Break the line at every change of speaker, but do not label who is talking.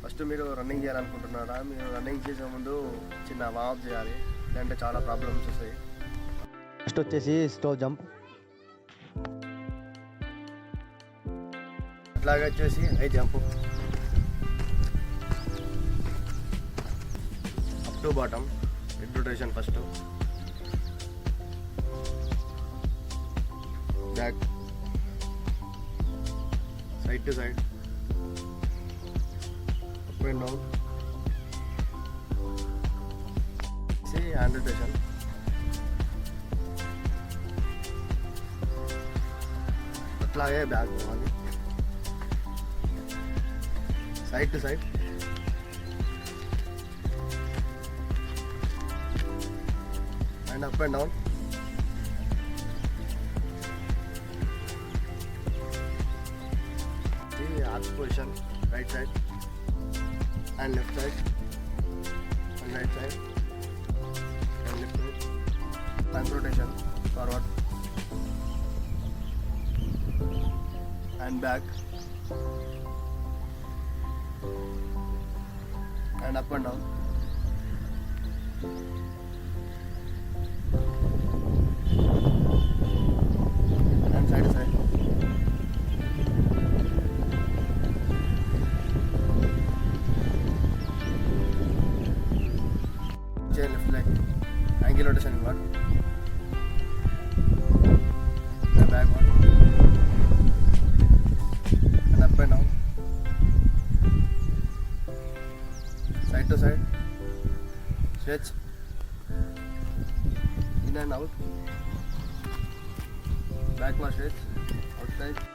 First మీరు running చేయాలనుకుంటున్నారా? మీరు రన్నింగ్ చేసే ముందు చిన్న వార్మప్ చేయాలి, లేదంటే చాలా ప్రాబ్లమ్స్ వస్తాయి.
ఫస్ట్ వచ్చేసి స్లో జంప్,
అట్లాగే వచ్చేసి high jump, up to bottom, head rotation first, back, side to side, up and down, hand rotation, అట్లాగే బ్యాక్ పోవాలి, side to side, and up and down, arch position, right side and left side and right side and left side, front rotation, forward and back and up and down, and side to side, chain left leg, angle rotation inward and backward and up and down, side to side, stretch, in and out, backward stretch, outside.